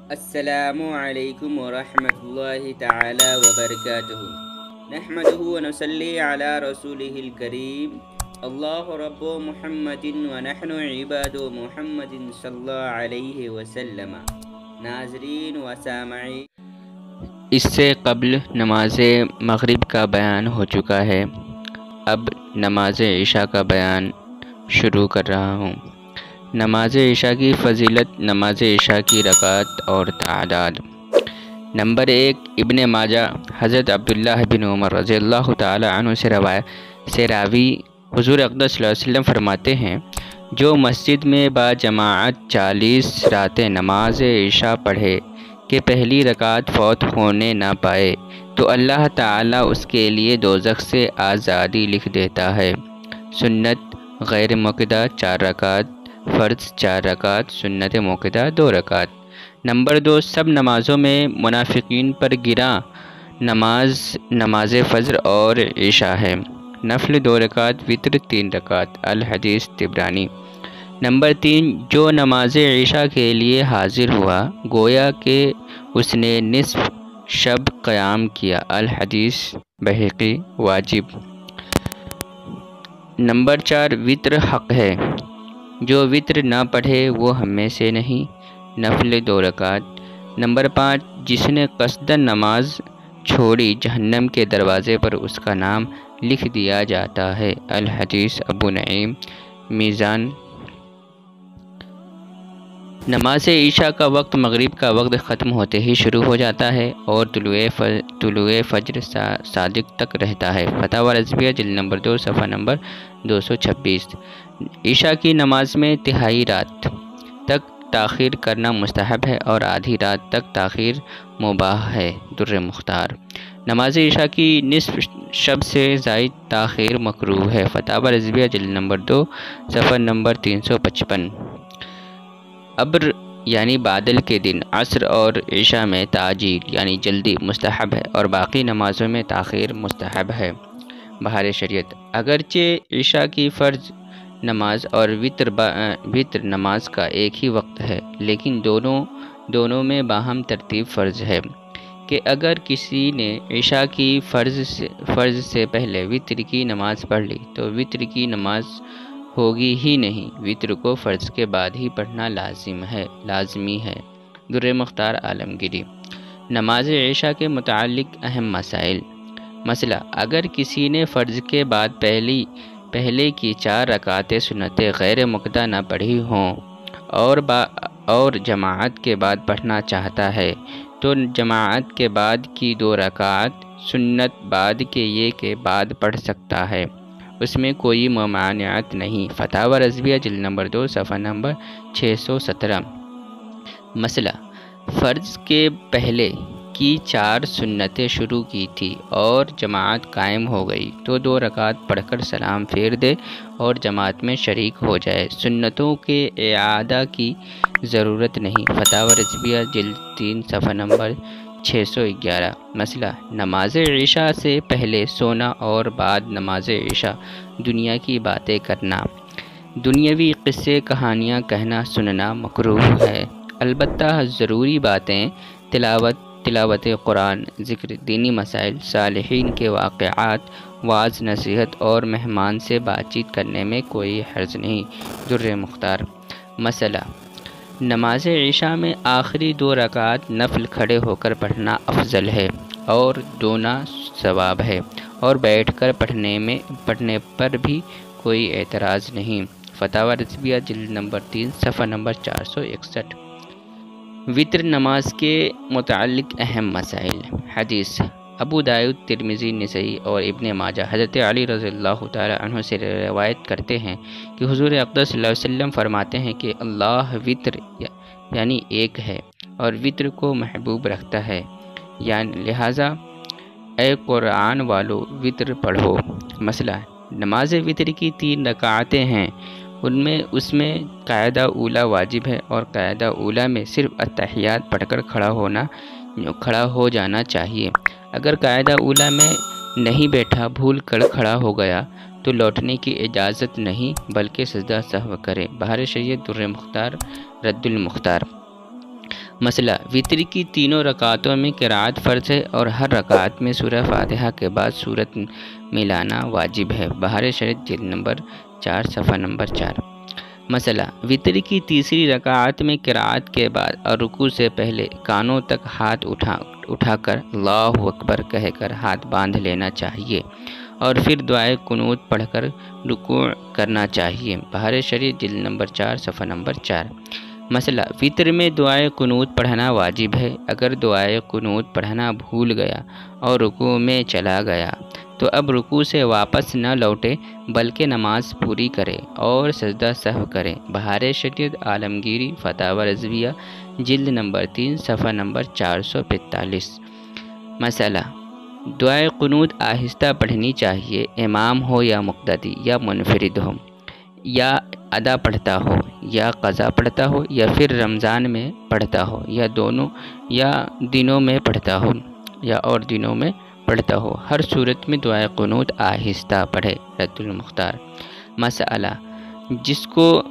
السلام علیکم ورحمۃ اللہ تعالی وبرکاتہ نحمده ونصلی علی رسوله الکریم اللہ رب محمد ونحن عباد محمد صلی اللہ علیہ وسلم۔ ناظرین و سامعین، اس سے قبل نماز مغرب کا بیان ہو چکا ہے، اب نماز عشاء کا بیان شروع کر رہا ہوں۔ نماز عشاء کی فضیلت، نماز عشاء کی رکعت اور تعداد۔ نمبر 1، ابن ماجہ حضرت عبداللہ بن عمر رضی اللہ تعالی عنہ سے راوی حضور اقدس صلی اللہ علیہ وسلم فرماتے ہیں، جو مسجد میں با جماعت 40 راتیں نماز عشاء پڑھے کہ پہلی رکعت فوت ہونے نہ پائے تو اللہ تعالیٰ اس کے لیے دوزخ سے آزادی لکھ دیتا ہے۔ سنت غیر موقدہ 4 رکعت، فرض 4 رکعت، سنت موقدہ 2 رکعت۔ نمبر 2، سب نمازوں میں منافقین پر گراں نماز فجر اور عشاء ہے۔ نفل 2 رکعت، وتر 3 رکعت۔ الحدیث طبرانی۔ نمبر 3، جو نماز عشاء کے لیے حاضر ہوا گویا کہ اس نے نصف شب قیام کیا۔ الحدیث بہقی۔ واجب۔ نمبر 4، وتر حق ہے، جو وتر نہ پڑھے وہ ہم میں سے نہیں۔ نفل 2 رکعت۔ نمبر 5، جس نے قصداً نماز چھوڑی جہنم کے دروازے پر اس کا نام لکھ دیا جاتا ہے۔ الحدیث ابو نعیم میزان۔ نماز عشاء کا وقت مغرب کا وقت ختم ہوتے ہی شروع ہو جاتا ہے اور طلوع فجر صادق تک رہتا ہے۔ فتاوی رضویہ جلد نمبر 2 صفحہ نمبر 226۔ عشاء کی نماز میں تہائی رات تک تاخیر کرنا مستحب ہے اور آدھی رات تک تاخیر مباح ہے۔ در مختار۔ نماز عشاء کی نصف شب سے زائد تاخیر مکروہ ہے۔ فتاوی رضویہ جلد نمبر 2 صفحہ نمبر 355۔ ابر یعنی بادل کے دن عصر اور عشاء میں تعجیل یعنی جلدی مستحب ہے اور باقی نمازوں میں تاخیر مستحب ہے۔ بہار شریعت۔ اگرچہ عشاء کی فرض نماز اور وتر نماز کا ایک ہی وقت ہے، لیکن دونوں میں باہم ترتیب فرض ہے کہ اگر کسی نے عشاء کی فرض سے پہلے وتر کی نماز پڑھ لی تو وتر کی نماز ہوگی ہی نہیں، وتر کو فرض کے بعد ہی پڑھنا لازمی ہے۔ در مختار عالمگیری۔ نماز عشاء کے متعلق اہم مسائل۔ مسئلہ، اگر کسی نے فرض کے بعد پہلے کی 4 رکعتیں سنت غیر موقدہ نہ پڑھی ہوں اور جماعت کے بعد پڑھنا چاہتا ہے تو جماعت کے بعد کی 2 رکعت سنت بعد کے بعد پڑھ سکتا ہے، اس میں کوئی ممانعت نہیں۔ فتاوی رضویہ جلد نمبر 2 صفحہ نمبر 617۔ مسئلہ، فرض کے پہلے کی 4 سنتیں شروع کی تھی اور جماعت قائم ہو گئی تو 2 رکعت پڑھ کر سلام پھیر دے اور جماعت میں شریک ہو جائے، سنتوں کے اعادہ کی ضرورت نہیں۔ فتاوی رضویہ جلد 3 صفحہ نمبر 611۔ مسئلہ، نماز عشاء سے پہلے سونا اور بعد نماز عشاء دنیا کی باتیں کرنا، دنیاوی قصے کہانیاں کہنا سننا مکروہ ہے، البتہ ضروری باتیں تلاوت قرآن، ذکر، دینی مسائل، صالحین کے واقعات، وعظ نصیحت اور مہمان سے بات چیت کرنے میں کوئی حرج نہیں۔ در مختار۔ مسئلہ، نماز عشاء میں آخری 2 رکعت نفل کھڑے ہو کر پڑھنا افضل ہے اور دونا ثواب ہے، اور بیٹھ کر پڑھنے پر بھی کوئی اعتراض نہیں۔ فتاوی رضویہ جلد نمبر 3 صفحہ نمبر 461۔ وتر نماز کے متعلق اہم مسائل۔ حدیث، ابو داؤد، ترمذی، نسائی اور ابن ماجہ حضرت علی رضی اللہ تعالی عنہ سے روایت کرتے ہیں کہ حضور اقدس صلی اللہ علیہ وسلم فرماتے ہیں کہ اللہ وتر یعنی ایک ہے اور وتر کو محبوب رکھتا ہے، یعنی لہٰذا اے قرآن والو وتر پڑھو۔ مسئلہ، نماز وتر کی 3 رکعتیں ہیں، اس میں قاعدہ اولا واجب ہے اور قاعدہ اولا میں صرف اتحیات پڑھ کر کھڑا ہو جانا چاہیے۔ اگر قاعدہ اولا میں نہیں بیٹھا، بھول کر کھڑا ہو گیا تو لوٹنے کی اجازت نہیں بلکہ سجدہ سہو کرے۔ بہار شریعت، در مختار، رد المختار۔ مسئلہ وتر کی تینوں رکعتوں میں قرأت فرض ہے اور ہر رکعت میں سورہ فاتحہ کے بعد سورت ملانا واجب ہے۔ بہار شریعت جلد نمبر 4 صفحہ نمبر 4۔ مسئلہ وتر کی تیسری رکعت میں قرأت کے بعد اور رکوع سے پہلے کانوں تک ہاتھ اٹھا کر اللہ اکبر کہہ کر ہاتھ باندھ لینا چاہیے اور پھر دعائے قنوت پڑھ کر رکوع کرنا چاہیے۔ بہار شریعت جلد نمبر 4 صفحہ نمبر 4۔ مسئلہ وتر میں دعائے قنوت پڑھنا واجب ہے۔ اگر دعائے قنوت پڑھنا بھول گیا اور رکوع میں چلا گیا تو اب رکوع سے واپس نہ لوٹے بلکہ نماز پوری کرے اور سجدہ سہو کرے۔ بہار شریعت عالمگیری فتاوی رضویہ جلد نمبر 3 صفحہ نمبر 445۔ مسئلہ دعائے قنوت آہستہ پڑھنی چاہیے، امام ہو یا مقتدی یا منفرد ہو، یا ادا پڑھتا ہو یا قضا پڑھتا ہو، یا پھر رمضان میں پڑھتا ہو، یا دونوں، یا دنوں میں پڑھتا ہو یا اور دنوں میں پڑھتا ہو، ہر صورت میں دعائے قنوت آہستہ پڑھے۔ رد المختار۔ مسئلہ جس کو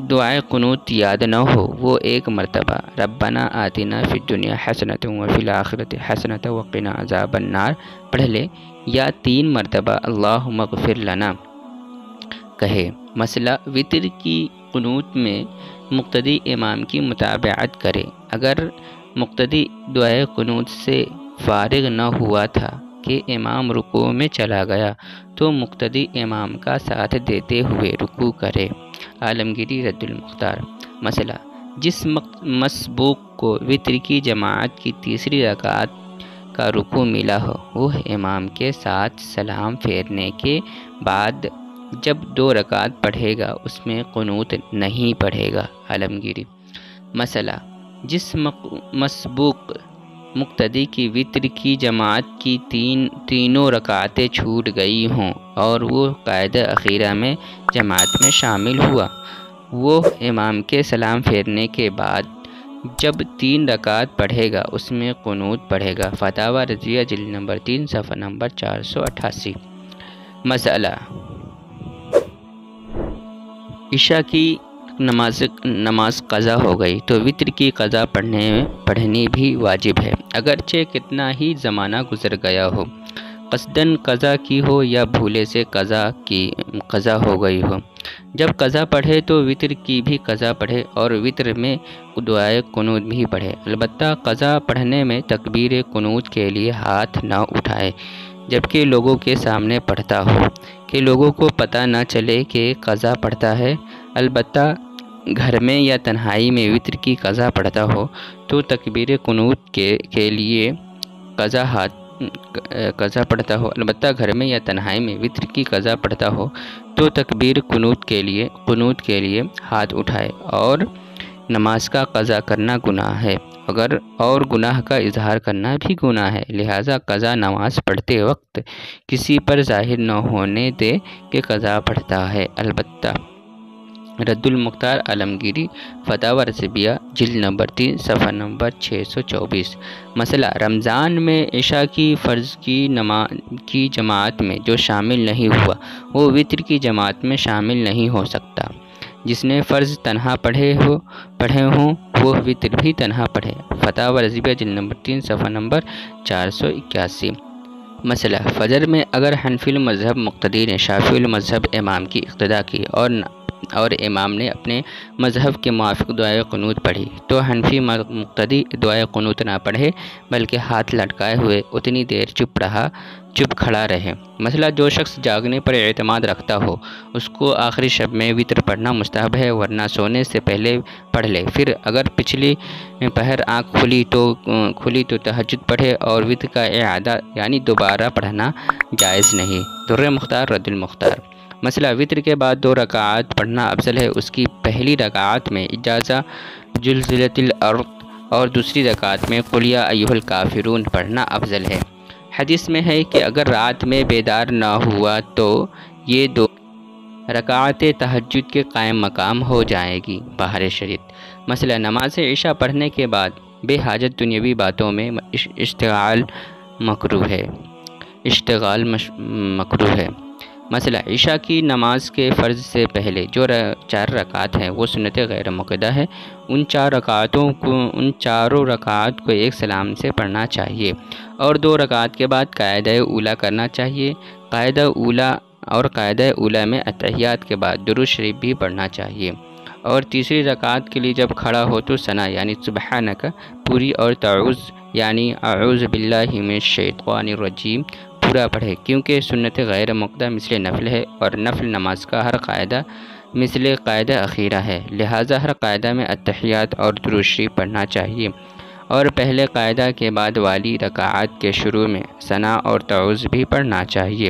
دعائے قنوت یاد نہ ہو وہ ایک مرتبہ ربنا آتنا فی الدنیا حسنۃ وفی الآخرۃ حسنۃ وقنا عذاب النار پڑھ لے، یا 3 مرتبہ اللہم اغفر لنا کہے۔ مسئلہ وتر کی قنوت میں مقتدی امام کی متابعت کرے۔ اگر مقتدی دعائے قنوت سے فارغ نہ ہوا تھا کہ امام رکوع میں چلا گیا تو مقتدی امام کا ساتھ دیتے ہوئے رکوع کرے۔ عالمگیری رد المختار۔ مسئلہ جس مسبوق کو وتر کی جماعت کی تیسری رکعت کا رکوع ملا ہو وہ امام کے ساتھ سلام پھیرنے کے بعد جب 2 رکعت پڑھے گا اس میں قنوت نہیں پڑھے گا۔ عالمگیری۔ مسئلہ جس مسبوق مقتدی کی وتر کی جماعت کی تینوں رکعتیں چھوٹ گئی ہوں اور وہ قاعدہ اخیرہ میں جماعت میں شامل ہوا، وہ امام کے سلام پھیرنے کے بعد جب 3 رکعت پڑھے گا اس میں قنوت پڑھے گا۔ فتاوی رضویہ جلد نمبر 3 صفحہ نمبر 488۔ مسئلہ عشاء کی نماز قضا ہو گئی تو وتر کی قضا پڑھنی بھی واجب ہے، اگرچہ کتنا ہی زمانہ گزر گیا ہو، قصداً قضا کی ہو یا بھولے سے قضا ہو گئی ہو۔ جب قضا پڑھے تو وتر کی بھی قضا پڑھے اور وتر میں دعائے قنوت بھی پڑھے، البتہ قضا پڑھنے میں تکبیر قنوت کے لیے ہاتھ نہ اٹھائے جبکہ لوگوں کے سامنے پڑھتا ہو کہ لوگوں کو پتہ نہ چلے کہ قضا پڑھتا ہے۔ البتہ گھر میں یا تنہائی میں وتر کی قضا پڑھتا ہو تو تکبیر قنوت کے لیے قضا پڑھتا ہو، البتہ گھر میں یا تنہائی میں وتر کی قضا پڑھتا ہو تو تکبیر قنوت کے لیے ہاتھ اٹھائے، اور نماز کا قضا کرنا گناہ ہے اور گناہ کا اظہار کرنا بھی گناہ ہے، لہٰذا قضا نماز پڑھتے وقت کسی پر ظاہر نہ ہونے دے کہ قضا پڑھتا ہے۔ البتہ رد المختار عالمگیری فتاوی رضویہ جلد نمبر 3 صفحہ نمبر 624۔ مسئلہ رمضان میں عشاء کی فرض کی جماعت میں جو شامل نہیں ہوا وہ وتر کی جماعت میں شامل نہیں ہو سکتا۔ جس نے فرض تنہا پڑھے ہوں وہ وتر بھی تنہا پڑھے۔ فتاوی رضویہ جلد نمبر 3 صفحہ نمبر 481۔ مسئلہ فجر میں اگر حنفی المذہب مقتدی نے شافعی المذہب امام کی اقتداء کی اور امام نے اپنے مذہب کے موافق دعائے قنوت پڑھی تو حنفی مقتدی دعائے قنوت نہ پڑھے بلکہ ہاتھ لٹکائے ہوئے اتنی دیر چپ کھڑا رہے۔ مسئلہ جو شخص جاگنے پر اعتماد رکھتا ہو اس کو آخری شب میں وتر پڑھنا مستحب ہے، ورنہ سونے سے پہلے پڑھ لے، پھر اگر پچھلی پہر آنکھ کھلی تو تہجد پڑھے اور وتر کا اعادہ یعنی دوبارہ پڑھنا جائز نہیں۔ در مختار رد المختار۔ مسئلہ وتر کے بعد 2 رکعات پڑھنا افضل ہے، اس کی پہلی رکعت میں اجازہ زلزلت الارض اور دوسری رکعت میں قل یا ایھا الکافرون پڑھنا افضل ہے۔ حدیث میں ہے کہ اگر رات میں بیدار نہ ہوا تو یہ 2 رکعتیں تہجد کے قائم مقام ہو جائیں گی۔ بہار شریعت۔ مسئلہ نماز عشاء پڑھنے کے بعد بے حاجت دنیاوی باتوں میں اشتغال مکروہ ہے۔ مسئلہ عشاء کی نماز کے فرض سے پہلے جو 4 رکعات ہیں وہ سنت غیر مؤکدہ ہے۔ ان چاروں رکعات کو ایک سلام سے پڑھنا چاہیے اور 2 رکعات کے بعد قاعدہ اولیٰ کرنا چاہیے۔ قاعدہ اولیٰ میں اتحیات کے بعد درود شریف بھی پڑھنا چاہیے، اور تیسری رکعت کے لیے جب کھڑا ہو تو ثنا یعنی سبحانک پوری اور تعوذ یعنی اعوذ باللہ من الشیطان الرجیم پورا پڑھے، کیونکہ سنت غیر مؤکدہ مثل نفل ہے اور نفل نماز کا ہر قاعدہ مثل قاعدہ اخیرہ ہے، لہٰذا ہر قاعدہ میں اتحیات اور درود شریف پڑھنا چاہیے، اور پہلے قاعدہ کے بعد والی رکعات کے شروع میں ثنا اور تعوذ بھی پڑھنا چاہیے۔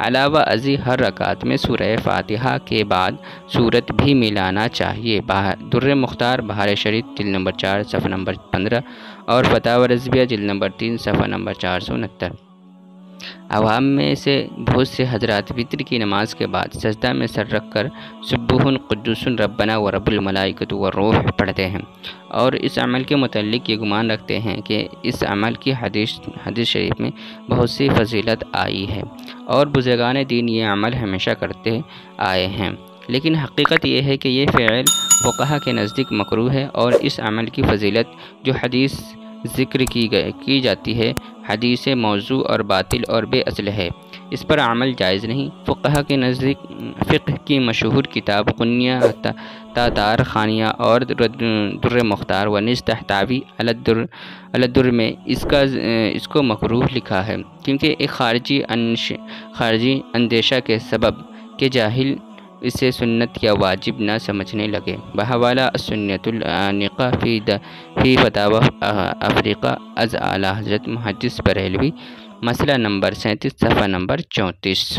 علاوہ ازیں ہر رکعت میں سورہ فاتحہ کے بعد سورت بھی ملانا چاہیے۔ در مختار بہار شریف جلد نمبر 4 صفحہ نمبر 15 اور فتاوی رضویہ جلد نمبر 3 صفحہ نمبر 469۔ عوام میں سے بہت سے حضرات وتر کی نماز کے بعد سجدہ میں سر رکھ کر سبوح قدوس ربنا و رب الملائکۃ والروح پڑھتے ہیں، اور اس عمل کے متعلق یہ گمان رکھتے ہیں کہ اس عمل کی حدیث شریف میں بہت سی فضیلت آئی ہے اور بزرگان دین یہ عمل ہمیشہ کرتے آئے ہیں، لیکن حقیقت یہ ہے کہ یہ فعل فقہا کے نزدیک مکروہ ہے، اور اس عمل کی فضیلت جو حدیث ذکر کی جاتی ہے حدیث موضوع اور باطل اور بے اصل ہے، اس پر عمل جائز نہیں۔ فقہا کے نزدیک فقہ کی مشہور کتاب قنیہ تاتار خانیہ اور در مختار و نیز تحتوی علی الدر میں اس کو مکروہ لکھا ہے، کیونکہ ایک خارجی اندیشہ کے سبب کہ جاہل اسے سنت یا واجب نہ سمجھنے لگے۔ بحوالہ السنۃ الانقہ فی فتاوی افریقہ از اعلیٰ حضرت محدث بریلوی، مسئلہ نمبر 37 صفحہ نمبر 34۔